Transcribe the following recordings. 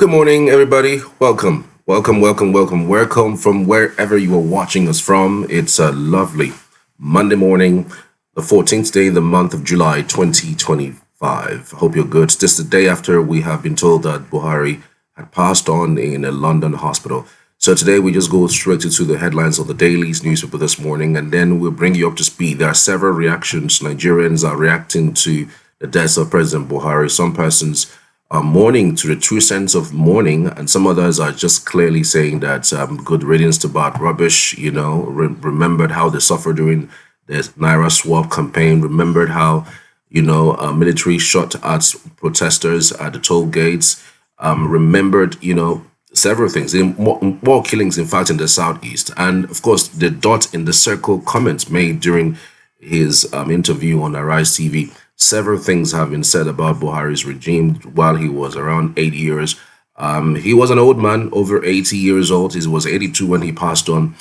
Good morning, everybody. Welcome from wherever you are watching us from. It's a lovely Monday morning, the 14th day, the month of July, 2025. Hope you're good. This is the day after we have been told that Buhari had passed on in a London hospital. So today we just go straight into the headlines of the daily's newspaper this morning, and then we'll bring you up to speed. There are several reactions. Nigerians are reacting to the death of President Buhari. Some persons mourning to the true sense of mourning, and some others are just clearly saying that good riddance to bad rubbish. Remembered how they suffered during the Naira swap campaign, remembered how military shot at protesters at the toll gates, remembered several things, more killings in fact in the southeast, and of course the dot in the circle comments made during his interview on Arise TV. Several things have been said about Buhari's regime while he was around 8 years. He was an old man, over 80 years old. He was 82 when he passed on.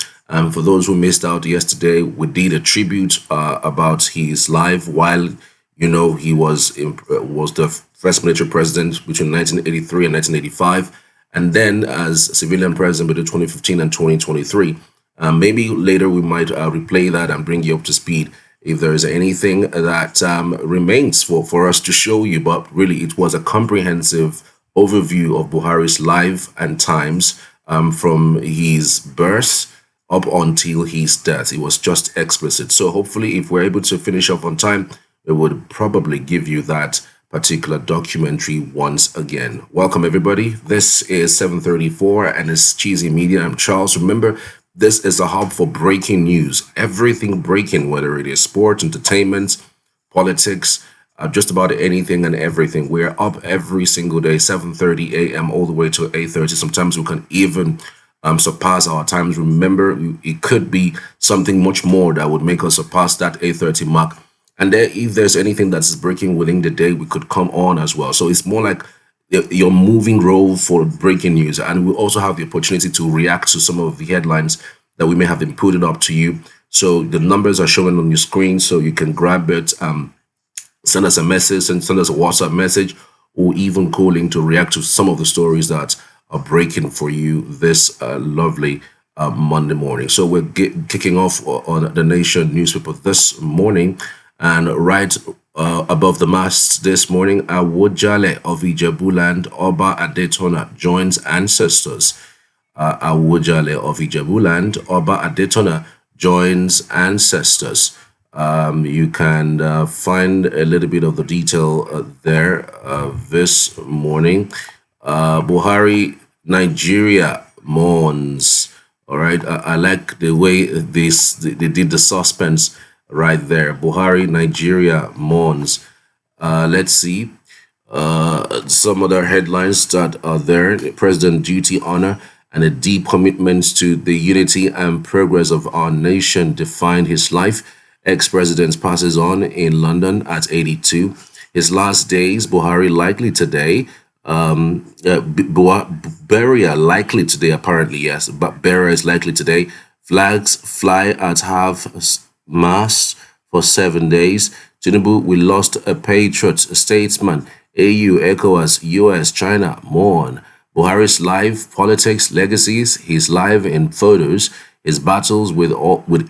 For those who missed out yesterday, we did a tribute about his life while, he was the first military president between 1983 and 1985, and then as civilian president between 2015 and 2023. Maybe later we might replay that and bring you up to speed if there is anything that remains for us to show you. But really, it was a comprehensive overview of Buhari's life and times from his birth up until his death. It was just explicit. So hopefully, if we're able to finish up on time, we would probably give you that particular documentary once again. Welcome, everybody. This is 734 and it's Cheesy Media. I'm Charles. Remember, this is a hub for breaking news, everything breaking, whether it is sports, entertainment, politics, just about anything and everything. We're up every single day, 7:30 a.m. all the way to 8:30. Sometimes we can even surpass our times. Remember, it could be something much more that would make us surpass that 8:30 mark. And if there's anything that's breaking within the day, we could come on as well. So it's more like your moving role for breaking news, and we also have the opportunity to react to some of the headlines that we may have inputted up to you. So the numbers are showing on your screen, so you can grab it, send us a message, and send us a WhatsApp message, or even calling to react to some of the stories that are breaking for you this lovely Monday morning. So we're kicking off on the Nation newspaper this morning, and right above the mast this morning, Awojale of Ijebuland, Oba Adetona joins ancestors. Awojale of Ijebuland, Oba Adetona joins ancestors. You can find a little bit of the detail there this morning. Buhari, Nigeria mourns. All right, I like the way they did the suspense right there. Buhari, Nigeria mourns. Let's see some other headlines that are there. President duty, honor, and a deep commitment to the unity and progress of our nation defined his life. Ex-president passes on in London at 82. His last days, Buhari likely today. Burial likely today, apparently, yes. But burial is likely today. Flags fly at half mast for 7 days. Tinubu, we lost a patriot, a statesman. AU, ECOWAS, US, China, mourn. Buhari's life, politics, legacies, his life in photos, his battles with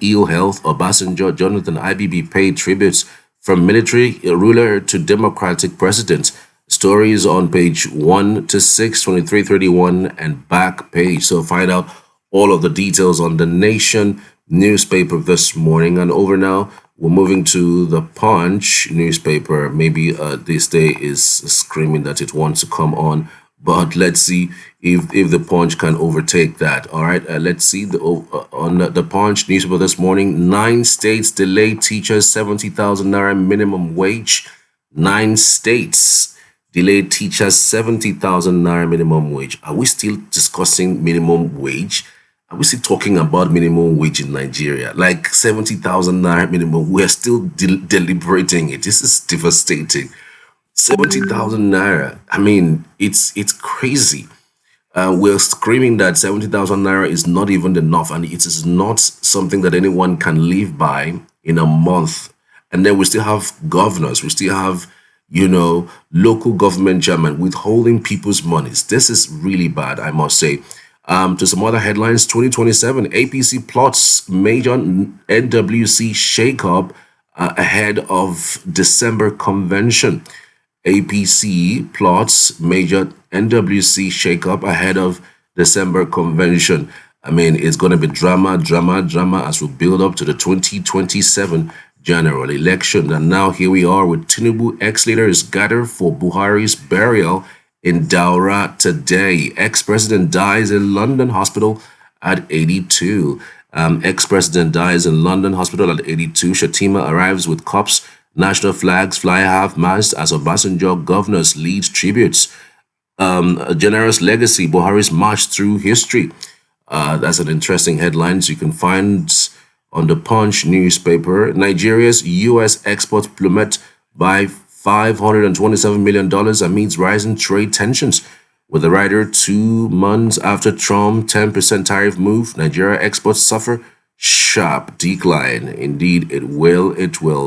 ill health. Obasanjo, Jonathan IBB paid tributes from military ruler to democratic president. Stories on page 1 to 6, 23, 31, and back page. So find out all of the details on the Nation newspaper this morning. And over now, we're moving to the Punch newspaper. Maybe this day is screaming that it wants to come on, but let's see if the Punch can overtake that. All right, let's see on the Punch newspaper this morning. 9 states delay teachers 70,000 naira minimum wage. 9 states delay teachers 70,000 naira minimum wage. Are we still discussing minimum wage? Are we still talking about minimum wage in Nigeria? Like 70,000 naira minimum, we're still deliberating it. This is devastating. 70,000 naira. I mean, it's crazy. We're screaming that 70,000 naira is not even enough, and it is not something that anyone can live by in a month. And then we still have governors, we still have local government chairman withholding people's monies. This is really bad, I must say. To some other headlines, 2027, APC plots major NWC shakeup ahead of December convention. APC plots major NWC shakeup ahead of December convention. I mean, it's going to be drama, drama, drama as we build up to the 2027 general election. And now here we are with Tinubu ex-leaders gather for Buhari's burial in Daura today. Ex-president dies in London hospital at 82. Ex-president dies in London hospital at 82. Shatima arrives with cops. National flags fly half-mast as Obasanjo governors lead tributes. A generous legacy, Buhari's march through history. That's an interesting headline you can find on the Punch newspaper. Nigeria's U.S. exports plummet by $527 million amidst rising trade tensions. With the rider 2 months after Trump 10% tariff move, Nigeria exports suffer sharp decline. Indeed, it will.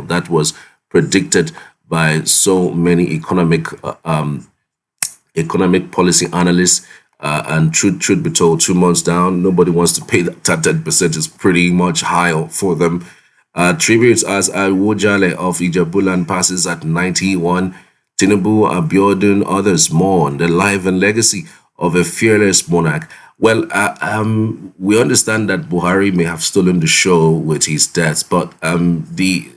That was predicted by so many economic policy analysts. And truth be told, 2 months down, nobody wants to pay that 10%. Is pretty much high for them. Tributes as Al-Wujale of Ijebuland passes at 91. Tinubu, Abiodun, others mourn the life and legacy of a fearless monarch. Well, we understand that Buhari may have stolen the show with his death, but the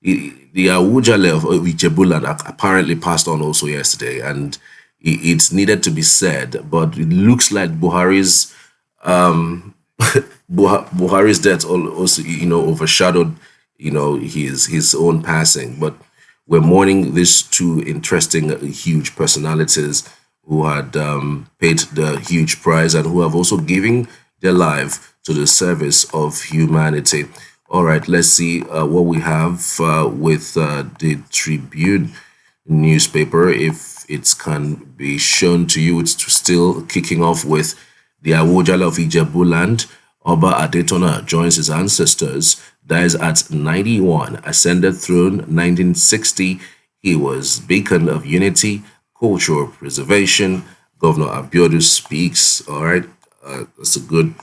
Awujale of Ijebuland apparently passed on also yesterday, and it's needed to be said. But it looks like Buhari's Buhari's death also, overshadowed, his own passing. But we're mourning these two interesting, huge personalities who had paid the huge price and who have also given their life to the service of humanity. All right, let's see what we have with the Tribune newspaper. If it can be shown to you, it's still kicking off with the Awojala of Ijebuland. Oba Adetona joins his ancestors, dies at 91, ascended throne 1960. He was beacon of unity, cultural preservation. Governor Abiodun speaks. All right, that's a good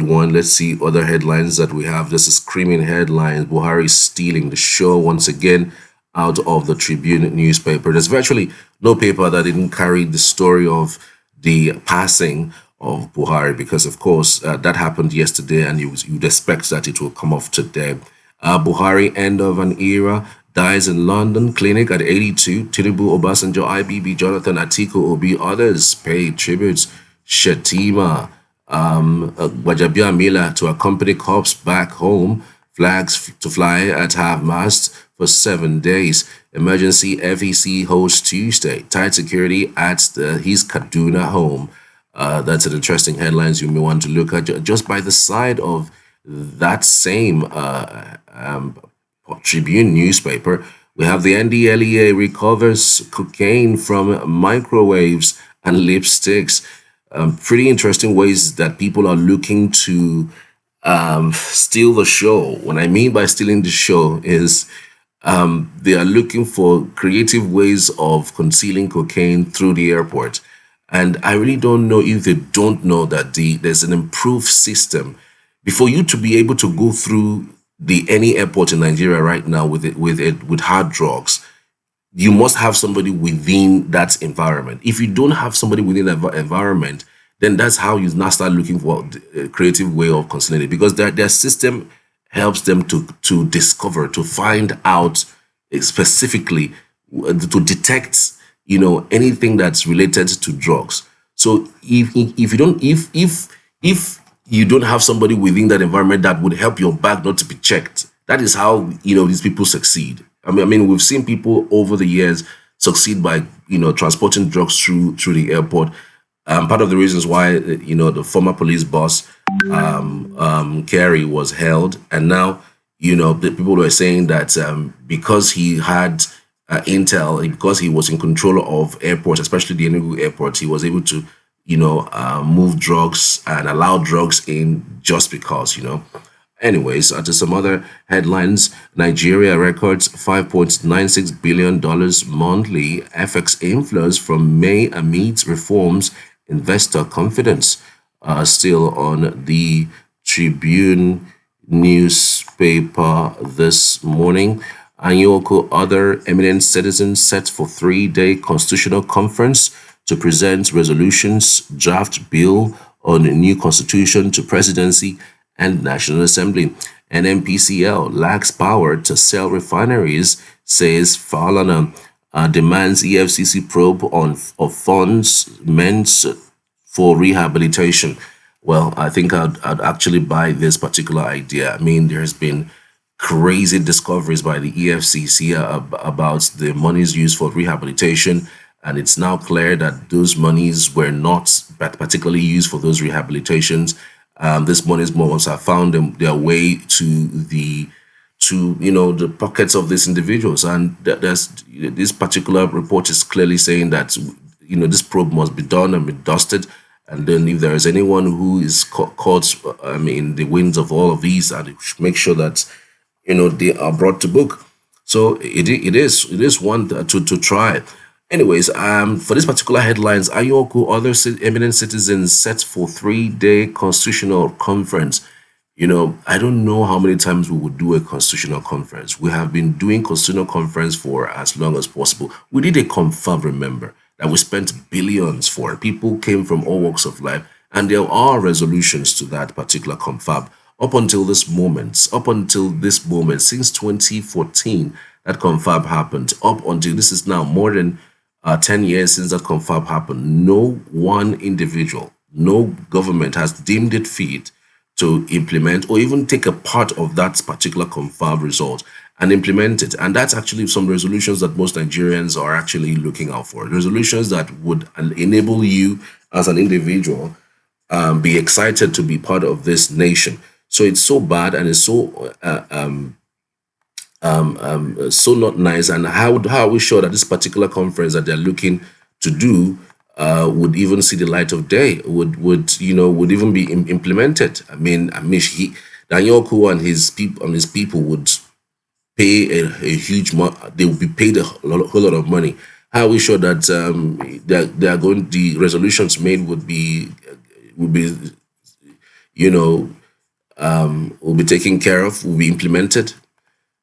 one. Let's see other headlines that we have. This is screaming headlines. Buhari stealing the show once again out of the Tribune newspaper. There's virtually no paper that didn't carry the story of the passing of Buhari, because of course that happened yesterday, and you'd expect that it will come off today. Buhari, end of an era, dies in London clinic at 82. Tinubu, Obasanjo, IBB, Jonathan, Atiku, Obi, others pay tributes. Shetima, Wajabia Mila to accompany corps back home. Flags to fly at half-mast for 7 days. Emergency FEC holds Tuesday. Tight security at his Kaduna home. That's an interesting headlines you may want to look at. Just by the side of that same Tribune newspaper, we have the NDLEA recovers cocaine from microwaves and lipsticks. Pretty interesting ways that people are looking to steal the show. What I mean by stealing the show is they are looking for creative ways of concealing cocaine through the airport. And I really don't know if they don't know that there's an improved system. Before you to be able to go through any airport in Nigeria right now with hard drugs, you must have somebody within that environment. If you don't have somebody within that environment, then that's how you now start looking for a creative way of concealing it, because their system helps them to discover, to find out specifically, to detect anything that's related to drugs. So if you don't have somebody within that environment that would help your bag not to be checked, that is how these people succeed. I mean we've seen people over the years succeed by transporting drugs through the airport. Part of the reasons why the former police boss Kerry was held, and now the people were saying that because he had intel, because he was in control of airports, especially the Enugu airport, he was able to move drugs and allow drugs in just because Anyways, to some other headlines, Nigeria records $5.96 billion monthly FX inflows from May amid reforms, investor confidence. Still on the Tribune newspaper this morning. Anyoko, other eminent citizens set for three-day constitutional conference to present resolutions, draft bill on a new constitution to presidency and National Assembly. NNPCL lacks power to sell refineries, says Falana. Demands EFCC probe on of funds meant for rehabilitation. Well, I think I'd actually buy this particular idea. I mean, there's been crazy discoveries by the EFCC about the monies used for rehabilitation, and it's now clear that those monies were not particularly used for those rehabilitations. These monies must have found their way to the pockets of these individuals, and there's this particular report is clearly saying that this probe must be done and be dusted, and then if there is anyone who is caught in the winds of all of these, and make sure that they are brought to book. So it is one to try. Anyways, for this particular headlines, Ayoku, other eminent citizens set for three-day constitutional conference. I don't know how many times we would do a constitutional conference. We have been doing constitutional conference for as long as possible. We did a confirm, remember, that we spent billions for. People came from all walks of life, and there are resolutions to that particular confab. Up until this moment, since 2014, that confab happened. Up until this is now more than 10 years since that confab happened. No one individual, no government has deemed it fit to implement or even take a part of that particular confab result and implement it. And that's actually some resolutions that most Nigerians are actually looking out for. Resolutions that would enable you as an individual be excited to be part of this nation. So it's so bad and it's so not nice. And how are we sure that this particular conference that they're looking to do would even see the light of day? Would even be implemented? I mean, Danyoku and his people would pay a huge they will be paid a whole lot of money. How are we sure that the resolutions made would be will be taken care of, will be implemented?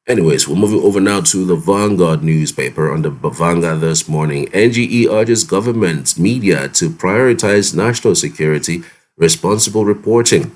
Anyways, we're moving over now to the Vanguard newspaper. On the Vanguard this morning, NGE urges government media to prioritize national security, responsible reporting.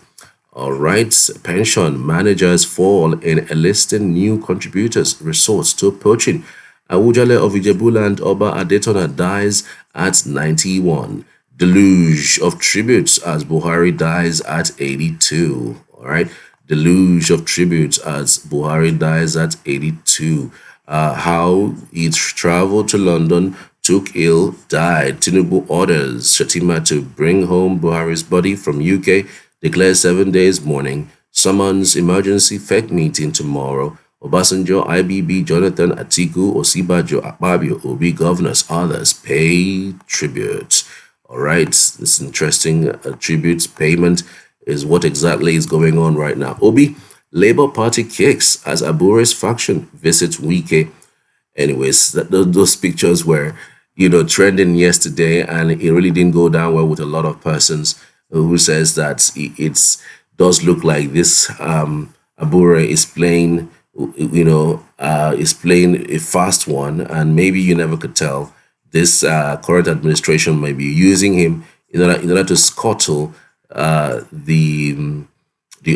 All right, pension managers fall in enlisting new contributors, resorts to poaching. Awujale of Ijebuland Oba Adetona dies at 91. Deluge of tributes as Buhari dies at 82. All right, deluge of tributes as Buhari dies at 82. How he traveled to London, took ill, died. Tinubu orders Shatima to bring home Buhari's body from UK, declares 7 days mourning, summons emergency FEC meeting tomorrow. Obasanjo, IBB, Jonathan, Atiku, Osibajo, Akpabio, Obi, governors, others pay tribute. All right, this interesting tribute payment is what exactly is going on right now. Obi, Labour Party kicks as Abure's faction visits Wike. Anyways, those pictures were, trending yesterday, and it really didn't go down well with a lot of persons who says that it does look like this Abure is playing, is playing a fast one, and maybe you never could tell. This current administration may be using him in order to scuttle the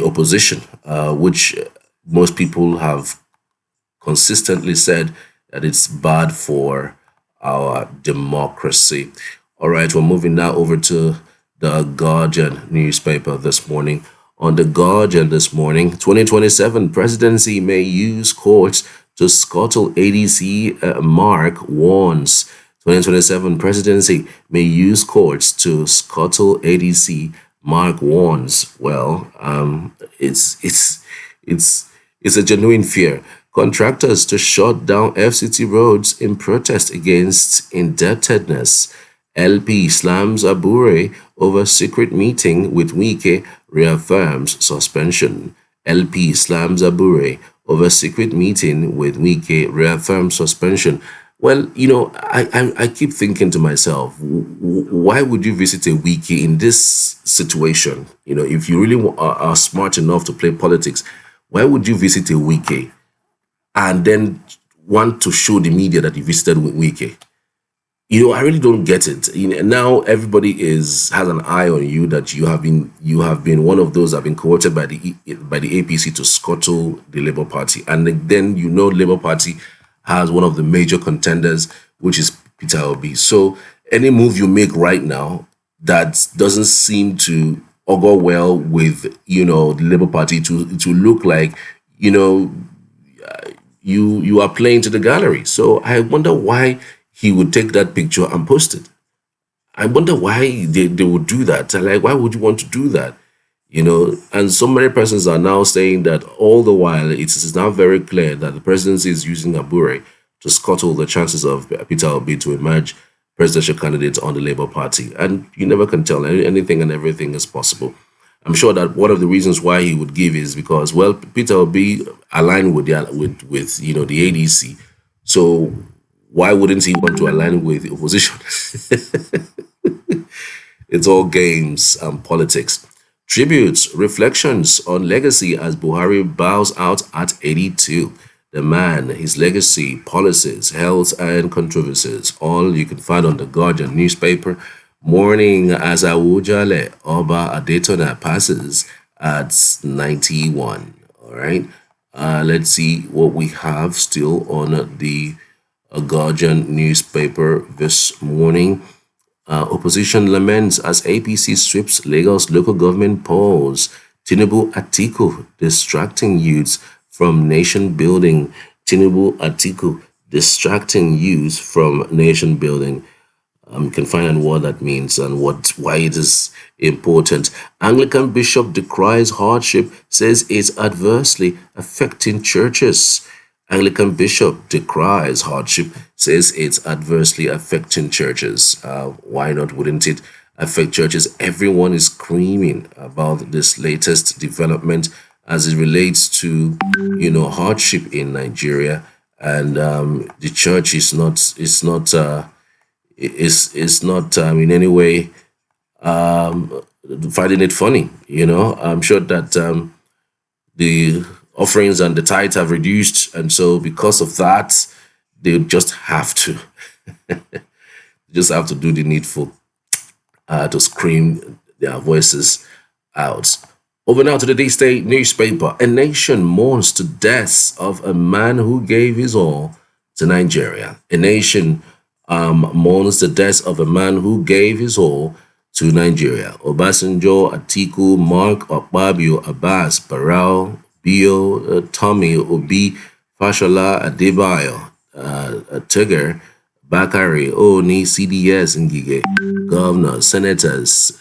opposition, which most people have consistently said that it's bad for our democracy. All right, we're moving now over to the Guardian newspaper this morning. On the Guardian this morning, 2027 presidency may use courts to scuttle ADC, Mark warns. 2027 presidency may use courts to scuttle ADC, Mark warns. Well, it's a genuine fear. Contractors to shut down FCT roads in protest against indebtedness. LP slams Abure over secret meeting with Wike, reaffirms suspension. LP slams Abure over secret meeting with Wike, reaffirms suspension. Well, I keep thinking to myself, why would you visit a wiki in this situation? If you really are smart enough to play politics, why would you visit a wiki and then want to show the media that you visited wiki? I really don't get it. Now everybody has an eye on you, that you have been one of those that have been courted by the APC to scuttle the Labour Party, and then Labour Party has one of the major contenders, which is Peter Obi. So any move you make right now that doesn't seem to augur well with the Labour Party, to look like you are playing to the gallery. So I wonder why he would take that picture and post it. I wonder why they would do that. Like, why would you want to do that? And so many persons are now saying that all the while it is now very clear that the presidency is using Abure to scuttle the chances of Peter Obi to emerge presidential candidate on the Labour Party. And you never can tell. Anything and everything is possible. I'm sure that one of the reasons why he would give is because, well, Peter Obi aligned with the ADC. So why wouldn't he want to align with the opposition? It's all games and politics. Tributes, reflections on legacy as Buhari bows out at 82. The man, his legacy, policies, health, and controversies. All you can find on the Guardian newspaper. Morning as Awujale Oba Adetona passes at 91. All right. Let's see what we have still on the Guardian newspaper this morning. Opposition laments as APC sweeps Lagos local government polls. Tinubu Atiku distracting youths from nation building. Tinubu Atiku distracting youths from nation building. You can find out what that means and why it is important. Anglican bishop decries hardship, says it's adversely affecting churches. Anglican bishop decries hardship, says it's adversely affecting churches. Why not? Wouldn't it affect churches? Everyone is screaming about this latest development as it relates to, hardship in Nigeria, and the church is not in any way finding it funny. I'm sure that the offerings and the tithe have reduced, and so because of that, they just have to do the needful to scream their voices out. Over now to the Day State newspaper. A nation mourns the death of a man who gave his all to Nigeria. A nation mourns the death of a man who gave his all to Nigeria. Obasanjo, Atiku, Mark, Okpabio, Abbas, Barao, Bio, Tommy, Obi, Fashola, Adebayo, Tiger, Bakari, Oni, CDS, Ngige, governors, senators,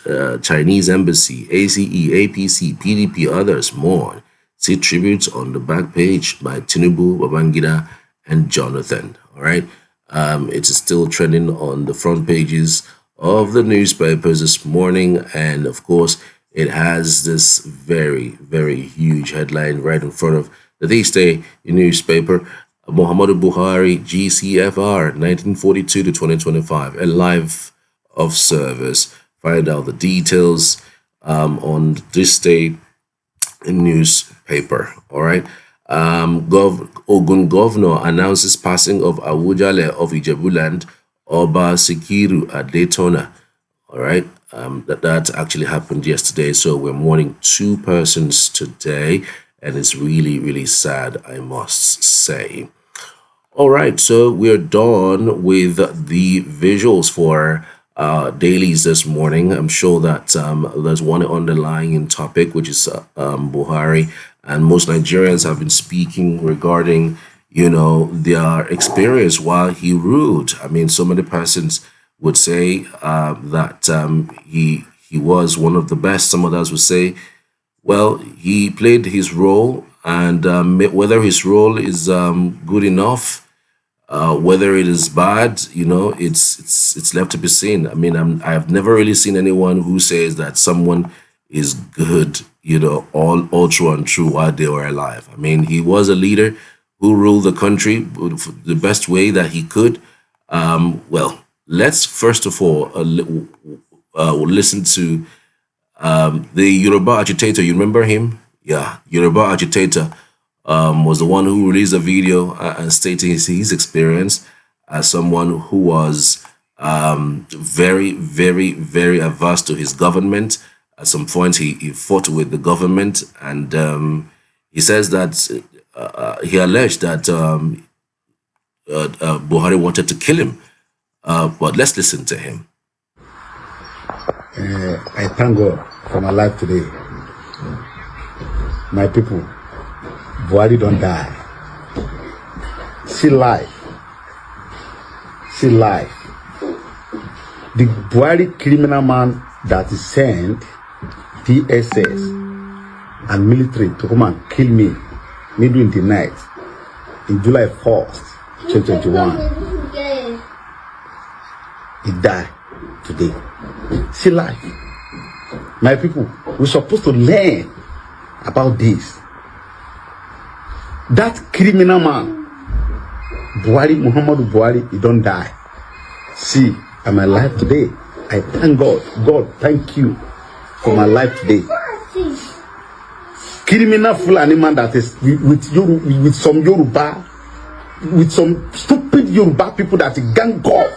Chinese embassy, ACE, APC, PDP, others more. See tributes on the back page by Tinubu, Babangida, and Jonathan. All right. It is still trending on the front pages of the newspapers this morning. And of course, it has this very, very huge headline right in front of the Day State newspaper. Muhammadu Buhari, GCFR, 1942 to 2025, a life of service. Find out the details on this State newspaper. All right. Ogun governor announces passing of Awujale of Ijebuland, Oba Sikiru at Daytona. All right. That actually happened yesterday. So we're mourning two persons today, and it's really, really sad, I must say. All right, so we're done with the visuals for dailies this morning. I'm sure that there's one underlying topic, which is Buhari, and most Nigerians have been speaking regarding, their experience while he ruled. I mean, so many persons would say that he was one of the best. Some others would say, well, he played his role, and whether his role is good enough, whether it is bad, it's left to be seen. I mean, I have never really seen anyone who says that someone is good all true and true while they were alive. I mean, he was a leader who ruled the country the best way that he could. Well, let's first of all listen to the Yoruba agitator. You remember him? Yeah, Yoruba agitator was the one who released a video and stating his experience as someone who was very, very, very averse to his government. At some point, he fought with the government, and he says that he alleged that Buhari wanted to kill him. But let's listen to him. I thank God for my life today. My people, Buhari don't die. See life. See life. The Buhari criminal man that is sent DSS and military to come and kill me maybe in the night in July 1st, 2021. He died today. See life. My people, we're supposed to learn about this. That criminal man, Buhari, Muhammadu Buhari, he don't die. See, I'm alive today. I thank God. God, thank you for my life today. Criminal Fulani man that is with some Yoruba, with some stupid Yoruba people that gang up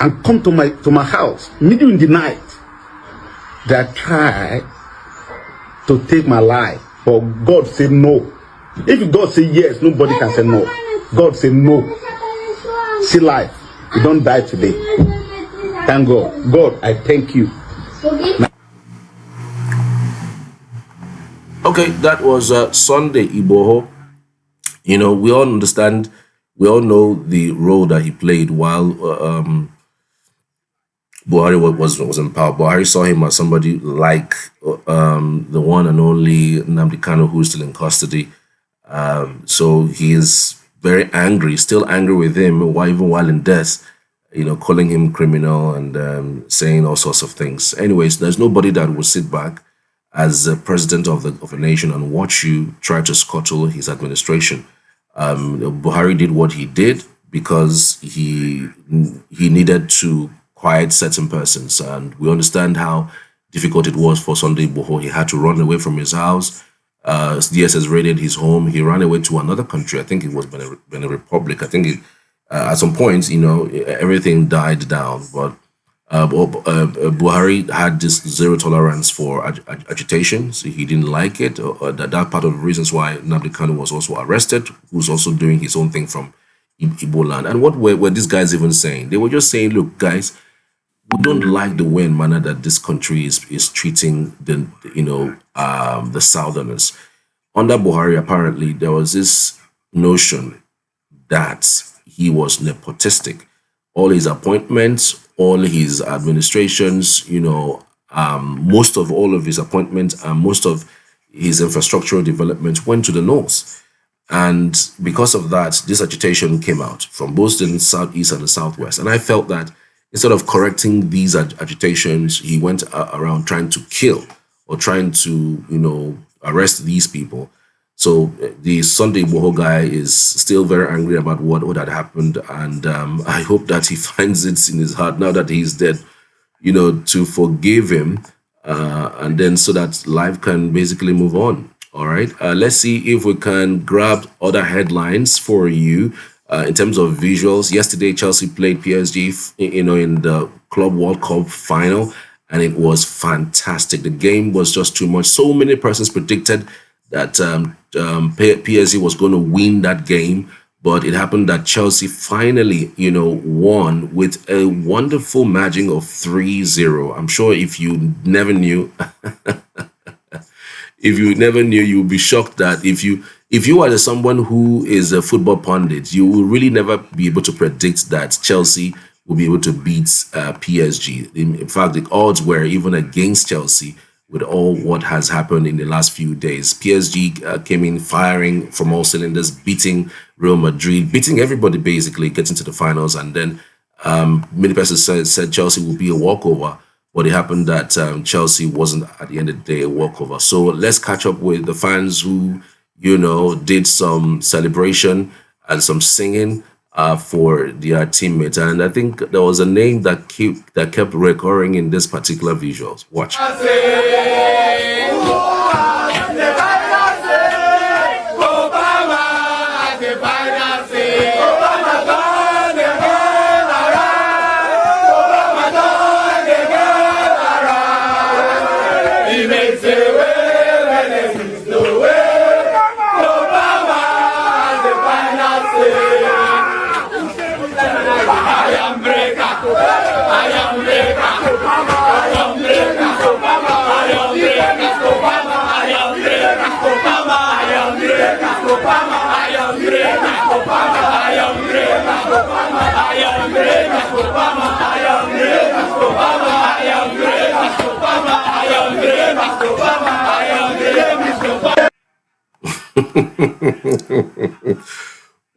and come to my house middle in the night. They try to take my life, but God said no. If God say yes, nobody can say no. God said no. See life. You don't die today. Thank God. God, I thank you. Okay, that was Sunday Igboho. We all understand, we all know the role that he played while Buhari was in power. Buhari saw him as somebody like the one and only Nnamdi Kanu, who is still in custody. So he is very angry, still angry with him, even while in death, calling him criminal and saying all sorts of things. Anyways, there's nobody that will sit back as the president of the nation and watch you try to scuttle his administration. Buhari did what he did because he needed to quiet certain persons, and we understand how difficult it was for Sunday Igboho. He had to run away from his house. DSS raided his home. He ran away to another country. I think it was Benin Republic. I think at some point, everything died down. But Buhari had this zero tolerance for agitation, so he didn't like it. That part of the reasons why Nnamdi Kanu was also arrested, who's also doing his own thing from Igbo land. And what were these guys even saying? They were just saying, look, guys, we don't like the way and manner that this country is treating the Southerners. Under Buhari, apparently, there was this notion that he was nepotistic. All his appointments, all his administrations, most of all of his appointments and most of his infrastructural development went to the north. And because of that, this agitation came out from both the southeast and the southwest. And I felt that instead of correcting these agitations, he went around trying to kill or trying to, arrest these people. So the Sunday Igboho guy is still very angry about what had happened. And I hope that he finds it in his heart now that he's dead, to forgive him. And then so that life can basically move on. All right. Let's see if we can grab other headlines for you. In terms of visuals, yesterday Chelsea played PSG, in the Club World Cup final, and it was fantastic. The game was just too much. So many persons predicted that PSG was going to win that game, but it happened that Chelsea finally, won with a wonderful margin of 3-0. I'm sure if you never knew, you would be shocked that if you are someone who is a football pundit, you will really never be able to predict that Chelsea will be able to beat PSG. In fact, the odds were even against Chelsea with all what has happened in the last few days. PSG came in firing from all cylinders, beating Real Madrid, beating everybody basically, getting to the finals. And then many persons said Chelsea will be a walkover. but it happened that Chelsea wasn't at the end of the day a walkover. So let's catch up with the fans who, did some celebration and some singing for their teammates. And I think there was a name that kept recurring in this particular visuals. Watch.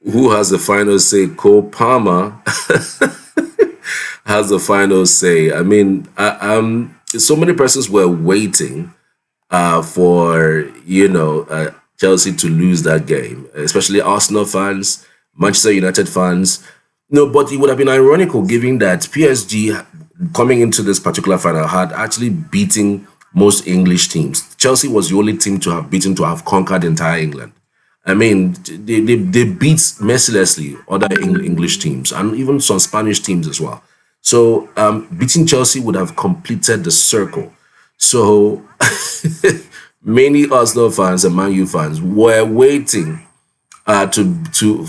Who has the final say? Cole Palmer has the final say. I mean, so many persons were waiting for Chelsea to lose that game, especially Arsenal fans, Manchester United fans. No, but it would have been ironical given that PSG coming into this particular final had actually beaten most English teams. Chelsea was the only team to have beaten, to have conquered entire England. I mean, they beat mercilessly other English teams and even some Spanish teams as well. So beating Chelsea would have completed the circle. So many Arsenal fans and Man U fans were waiting to do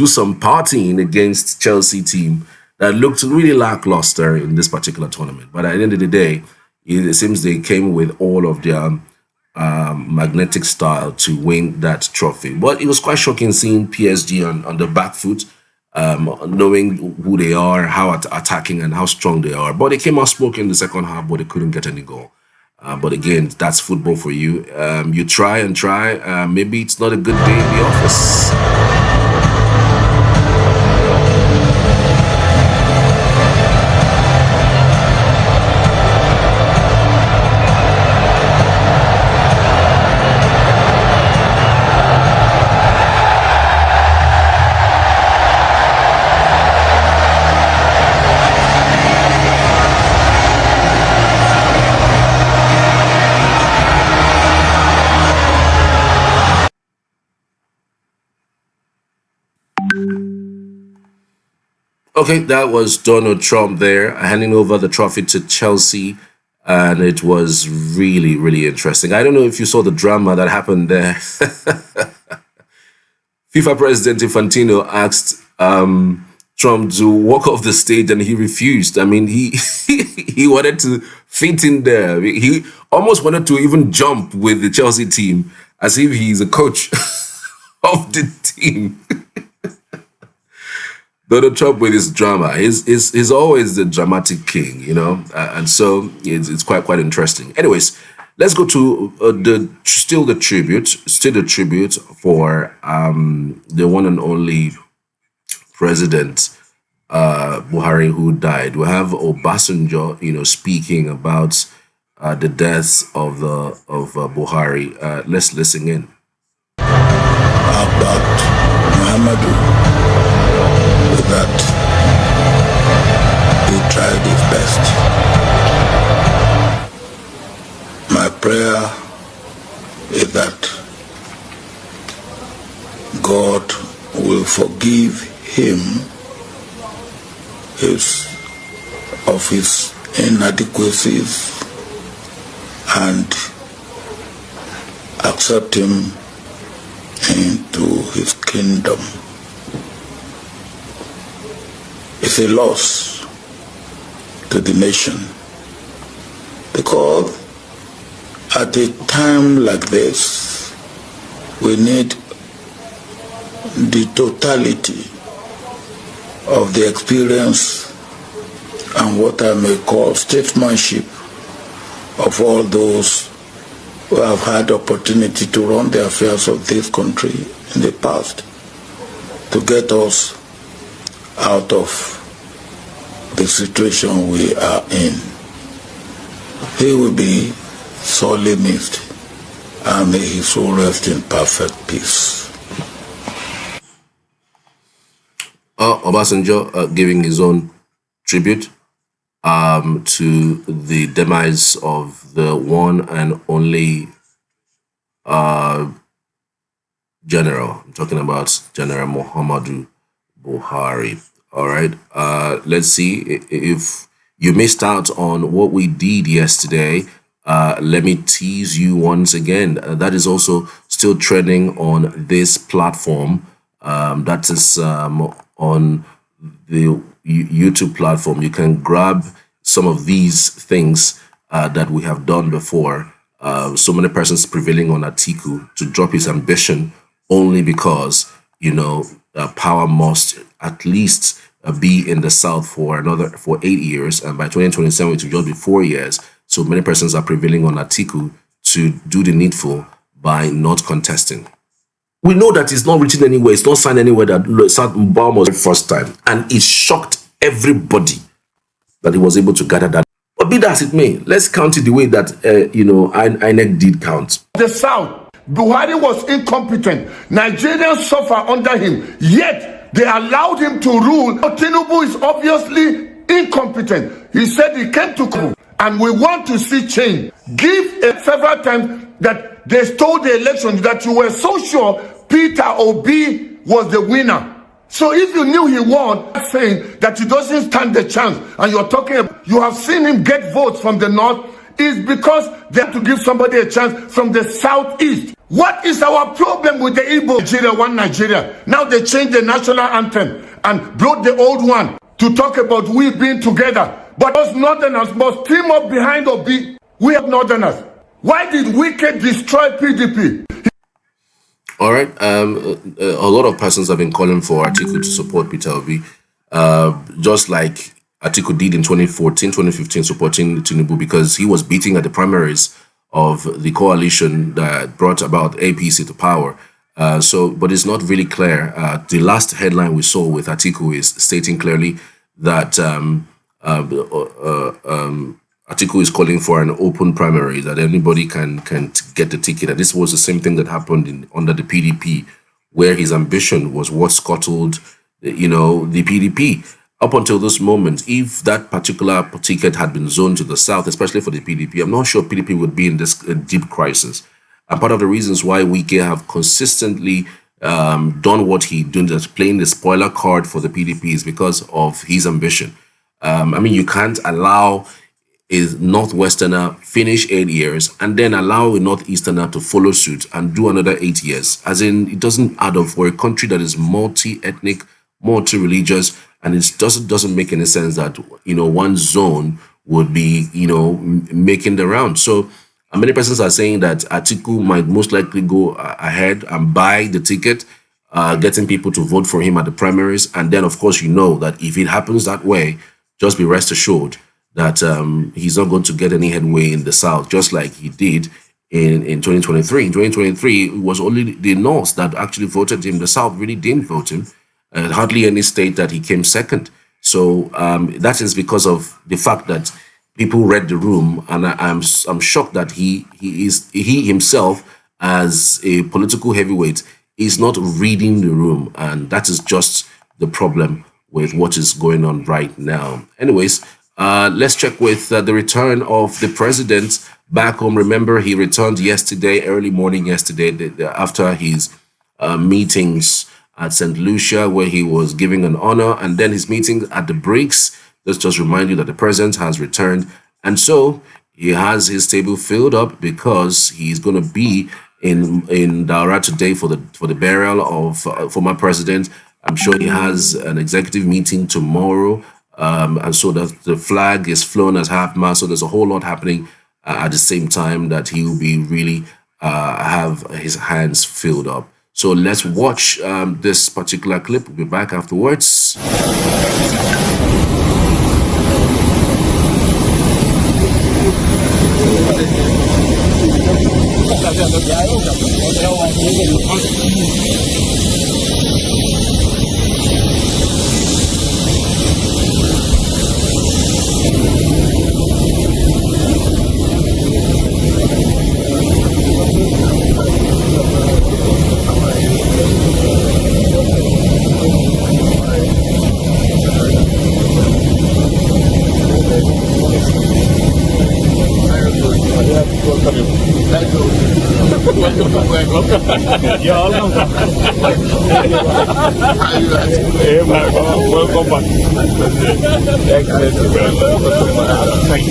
some partying against Chelsea team that looked really lackluster in this particular tournament. But at the end of the day, it seems they came with all of their magnetic style to win that trophy. But it was quite shocking seeing PSG on the back foot, knowing who they are, how attacking and how strong they are. But they came out smoking in the second half, but they couldn't get any goal. But again, that's football for you. You try and try. Maybe it's not a good day in the office. Okay, that was Donald Trump there handing over the trophy to Chelsea, and it was really, really interesting. I don't know if you saw the drama that happened there. FIFA President Infantino asked Trump to walk off the stage, and he refused. I mean, he he wanted to fit in there. He almost wanted to even jump with the Chelsea team as if he's a coach of the team. Donald Trump with his drama, he's always the dramatic king, and so it's quite interesting. Anyways, let's go to still the tribute for the one and only President Buhari, who died. We have Obasanjo, speaking about the death of Buhari. Let's listen in. About Muhammadu, that he tried his best. My prayer is that God will forgive him of his inadequacies and accept him into his kingdom. It's a loss to the nation, because at a time like this, we need the totality of the experience and what I may call statesmanship of all those who have had opportunity to run the affairs of this country in the past to get us out of the situation we are in. He will be sorely missed, and may his soul rest in perfect peace. Obasanjo giving his own tribute to the demise of the one and only general. I'm talking about General Muhammadu Buhari. All right. Let's see if you missed out on what we did yesterday. Let me tease you once again. That is also still trending on this platform. That is on the YouTube platform. You can grab some of these things that we have done before. So many persons prevailing on Atiku to drop his ambition only because, you know, power must at least be in the South for 8 years, and by 2027 it will just be 4 years. So many persons are prevailing on Atiku to do the needful by not contesting. We know that it's not written anywhere, it's not signed anywhere that South Mbam was the first time, and it shocked everybody that he was able to gather that. But be that as it may, let's count it the way that INEC did count. The South, Buhari was incompetent. Nigerians suffer under him, yet they allowed him to rule. Tinubu is obviously incompetent. He said he came to coup, and we want to see change. Give it several times that they stole the election, that you were so sure Peter Obi was the winner. So if you knew he won, saying that he doesn't stand the chance, and you're talking about, you have seen him get votes from the north, is because they have to give somebody a chance from the southeast. What is our problem with the Igbo? Nigeria, one Nigeria. Now they changed the national anthem and brought the old one to talk about we being together. But us northerners must team up behind Obi. We have northerners. Why did Wike destroy PDP? All right. A lot of persons have been calling for Atiku to support Peter Obi, just like Atiku did in 2014, 2015, supporting Tinubu, because he was beating at the primaries of the coalition that brought about APC to power. But it's not really clear. The last headline we saw with Atiku is stating clearly that Atiku is calling for an open primary, that anybody can get the ticket. And this was the same thing that happened under the PDP, where his ambition was what scuttled, the PDP. Up until this moment, if that particular ticket had been zoned to the South, especially for the PDP, I'm not sure PDP would be in this deep crisis. And part of the reasons why Wike have consistently done what he did, that's playing the spoiler card for the PDP, is because of his ambition. You can't allow a Northwesterner finish 8 years and then allow a Northeasterner to follow suit and do another 8 years. As in, it doesn't add up for a country that is multi-ethnic, multi-religious, and it doesn't make any sense that, one zone would be, making the round. So many persons are saying that Atiku might most likely go ahead and buy the ticket, getting people to vote for him at the primaries. And then, of course, that if it happens that way, just be rest assured that he's not going to get any headway in the South, just like he did in 2023. In 2023, it was only the North that actually voted him. The South really didn't vote him. Hardly any state that he came second. So that is because of the fact that people read the room, and I'm shocked that he himself, as a political heavyweight, is not reading the room, and that is just the problem with what is going on right now. Anyways, let's check with the return of the president back home. Remember, he returned yesterday, early morning yesterday, after his meetings at St. Lucia, where he was giving an honor, and then his meeting at the BRICS. Let's just remind you that the president has returned, and so he has his table filled up because he's going to be in Daura today for the burial of former president. I'm sure he has an executive meeting tomorrow, and so that the flag is flown as half-mast. So there's a whole lot happening at the same time that he will be really have his hands filled up. So let's watch this particular clip. We'll be back afterwards. You're welcome. Hey, welcome back. Thank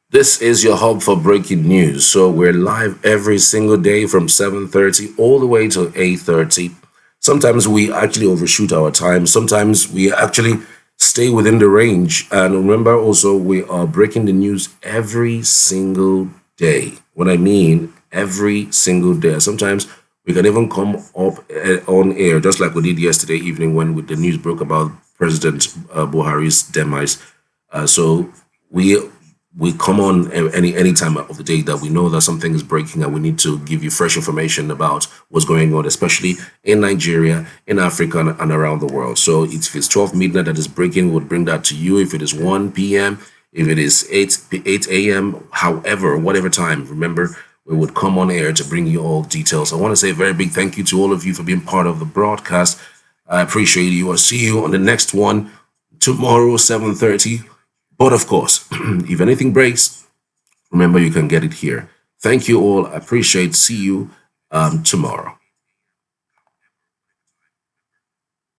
This is your hub for breaking news. So we're live every single day from 7:30 all the way to 8:30. Sometimes we actually overshoot our time. Sometimes we actually stay within the range. And remember also, we are breaking the news every single day. What I mean, every single day. Sometimes we can even come up on air, just like we did yesterday evening when the news broke about President Buhari's demise. So we come on any time of the day that we know that something is breaking, and we need to give you fresh information about what's going on, especially in Nigeria, in Africa, and around the world. So if it's 12 midnight that is breaking, we'll bring that to you. If it is 1 p.m., if it is 8 a.m., however, whatever time, remember, we would come on air to bring you all details. I want to say a very big thank you to all of you for being part of the broadcast. I appreciate you. I'll see you on the next one tomorrow, 7:30. But of course, if anything breaks, remember you can get it here. Thank you all. I appreciate. See you tomorrow.